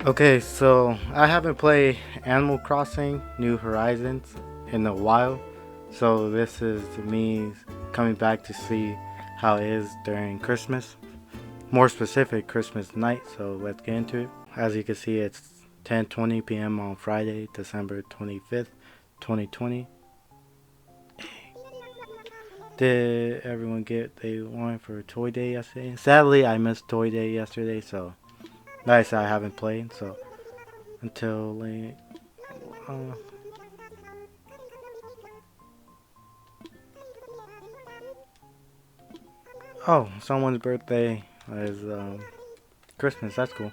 Okay, so I haven't played Animal Crossing New Horizons in a while, so this is me coming back to see how it is during Christmas. More specific, Christmas night, so let's get into it. As you can see, it's 10:20 p.m. on Friday, December 25th, 2020. Did everyone get they wanted for Toy Day yesterday? Sadly, I missed Toy Day yesterday, so nice I haven't played, so until late. Uh, oh, someone's birthday is Christmas. That's cool.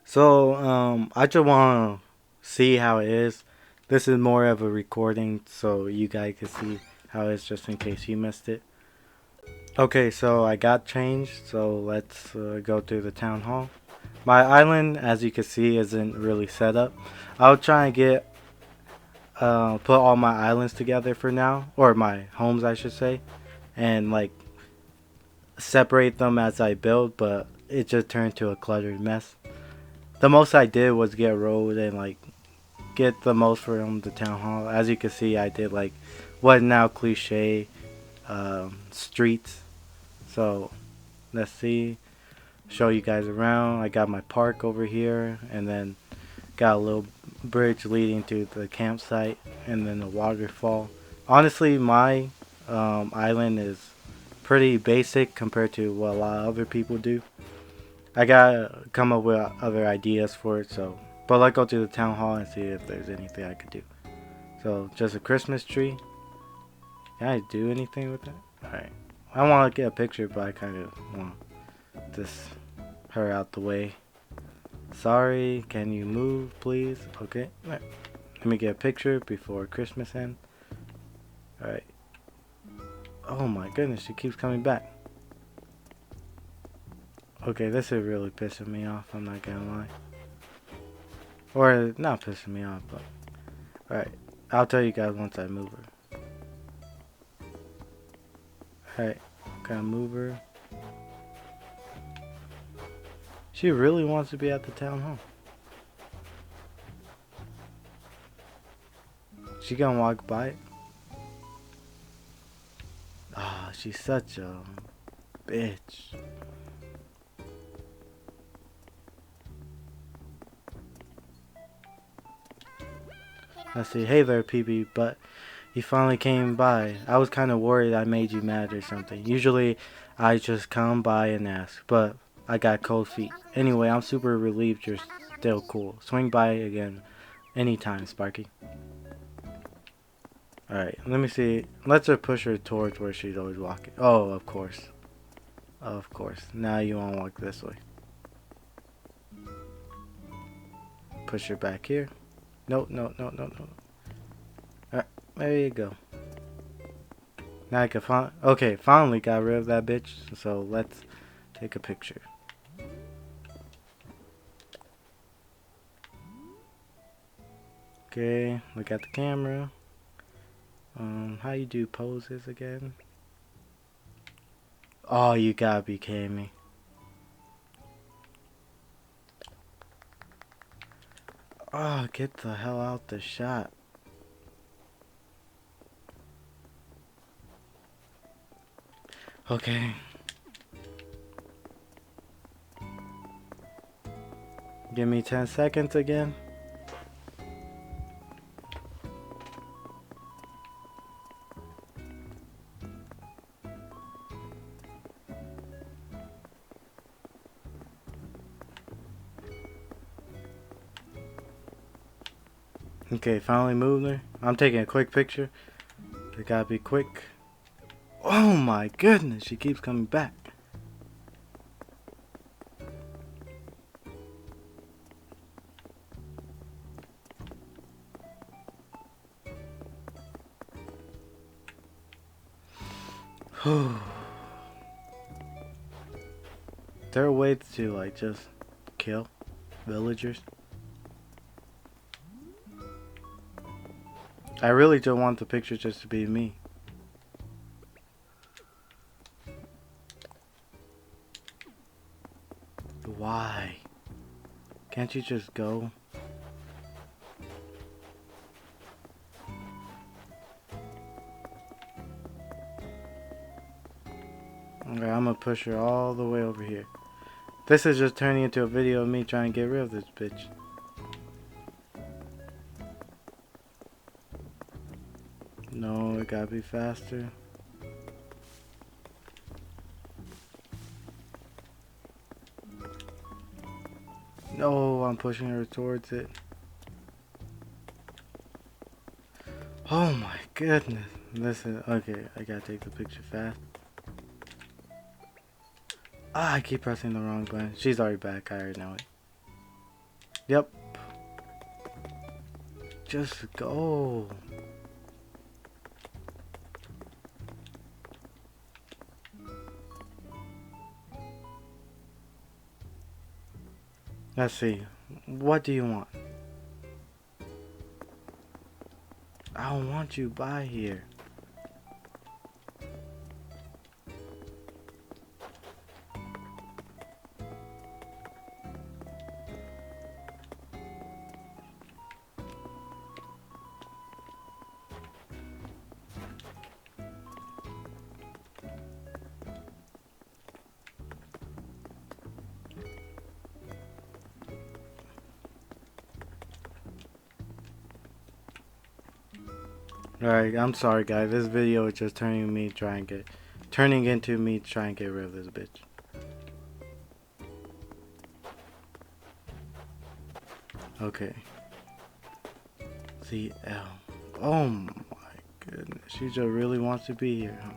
So I just want to see how it is. This is more of a recording, so you guys can see how it is, just in case you missed it. Okay, so I got changed. So let's go to the town hall. My island, as you can see, isn't really set up. I'll try and get put all my islands together for now, or my homes, I should say, and like separate them as I build, but it just turned to a cluttered mess. The most I did was get road and like get the most from the town hall. As you can see, I did like what now cliche streets. So let's see, show you guys around. I got my park over here, and then got a little bridge leading to the campsite, and then the waterfall. Honestly, my island is pretty basic compared to what a lot of other people do. I gotta come up with other ideas for it, so but let's go to the town hall and see if there's anything I could do. So just a Christmas tree. Can I do anything with that? Alright. I wanna get a picture, but I kinda want this her out the way. Sorry, can you move please? Okay. Right. Let me get a picture before Christmas ends. Alright. Oh my goodness, she keeps coming back. Okay, this is really pissing me off, I'm not gonna lie. Or not pissing me off, but alright. I'll tell you guys once I move her. Alright, gotta move her. She really wants to be at the town hall. She gonna walk by it? Ah, she's such a bitch. Let's see. Hey there, PB, but you finally came by. I was kind of worried I made you mad or something. Usually, I just come by and ask, but I got cold feet. Anyway, I'm super relieved you're still cool. Swing by again anytime, Sparky. Alright, let me see. Let's just push her towards where she's always walking. Oh, of course. Of course. Now you want to walk this way. Push her back here. No, no, no, no, no. Alright, there you go. Now I can finally got rid of that bitch. So let's take a picture. Okay, look at the camera. How you do poses again? Oh, you gotta be kidding me. Oh, get the hell out the shot. Okay. Give me 10 seconds again. Okay, finally moved her. I'm taking a quick picture. It gotta be quick. Oh my goodness, she keeps coming back. Is there a way to like just kill villagers? I really just want the picture just to be me. Why? Can't you just go? Okay, I'm gonna push her all the way over here. This is just turning into a video of me trying to get rid of this bitch. No, it gotta be faster. No, I'm pushing her towards it. Oh my goodness. Listen, okay, I gotta take the picture fast. Ah, I keep pressing the wrong button. She's already back, I already know it. Yep. Just go. Let's see. What do you want? I don't want you by here. Alright, I'm sorry guys. This video is just turning into me trying to get rid of this bitch. Okay. CL. Oh my goodness. She just really wants to be here, huh?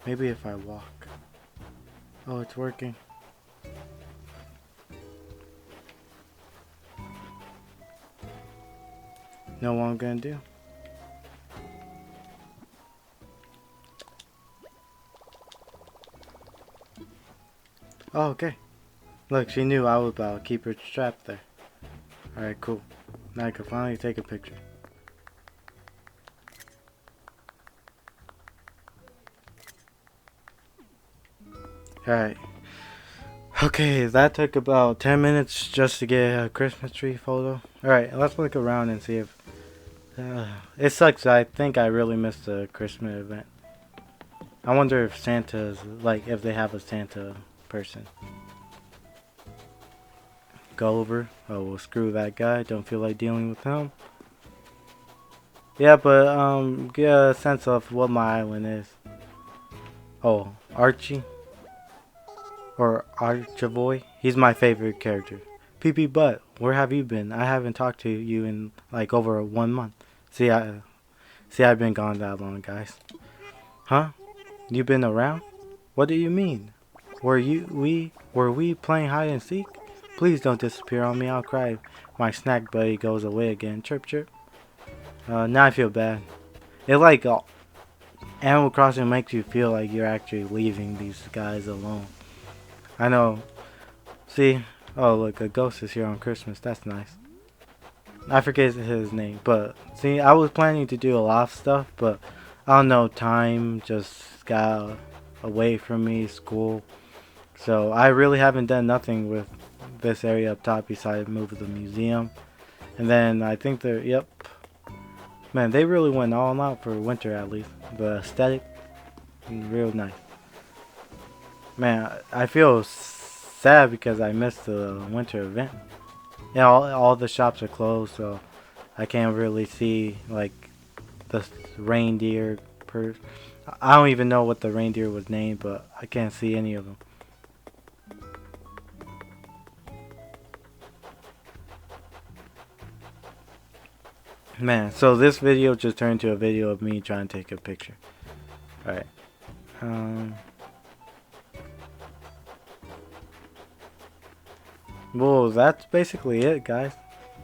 Maybe if I walk. Oh, it's working. Know what I'm gonna do? Oh, okay. Look, she knew I was about to keep her trapped there. Alright, cool. Now I can finally take a picture. Alright. Okay, that took about 10 minutes just to get a Christmas tree photo. Alright, let's look around and see if... it sucks. I think I really missed the Christmas event. I wonder if Santa's... like, if they have a Santa person. Gulliver. Oh, well, screw that guy. Don't feel like dealing with him. Yeah, but, get a sense of what my island is. Oh, Archie. Or Archavoy. He's my favorite character. PP Butt, where have you been? I haven't talked to you in like over 1 month. See, I've been gone that long, guys. Huh? You been around? What do you mean? Were we playing hide and seek? Please don't disappear on me. I'll cry if my snack buddy goes away again. Chirp chirp. Now I feel bad. It like Animal Crossing makes you feel like you're actually leaving these guys alone. I know. See? Oh, look, a ghost is here on Christmas. That's nice. I forget his name, but see, I was planning to do a lot of stuff, but I don't know, time just got away from me, school. So I really haven't done nothing with this area up top besides move the museum. And then I think they're, yep. Man, they really went all out for winter at least. The aesthetic, real nice. Man, I feel sad because I missed the winter event. Yeah, all the shops are closed, so I can't really see like the reindeer. I don't even know what the reindeer was named, but I can't see any of them. Man, so this video just turned into a video of me trying to take a picture. Alright. Well, that's basically it, guys.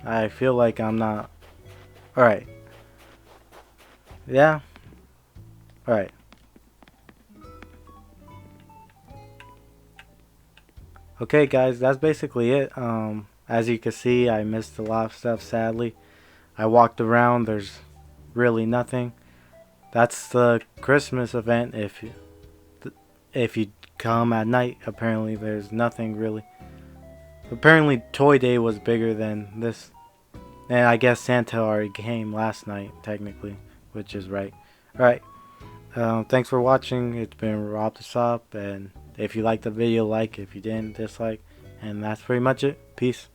I feel like I'm not... Alright. Yeah. Alright. Okay, guys, that's basically it. As you can see, I missed a lot of stuff. Sadly, I walked around. There's really nothing. That's the Christmas event. If you come at night, apparently there's nothing really. Apparently, Toy Day was bigger than this, and I guess Santa already came last night, technically, which is right. All right. Thanks for watching. It's been Rob the Sop, and if you liked the video, like. If you didn't, dislike. And that's pretty much it. Peace.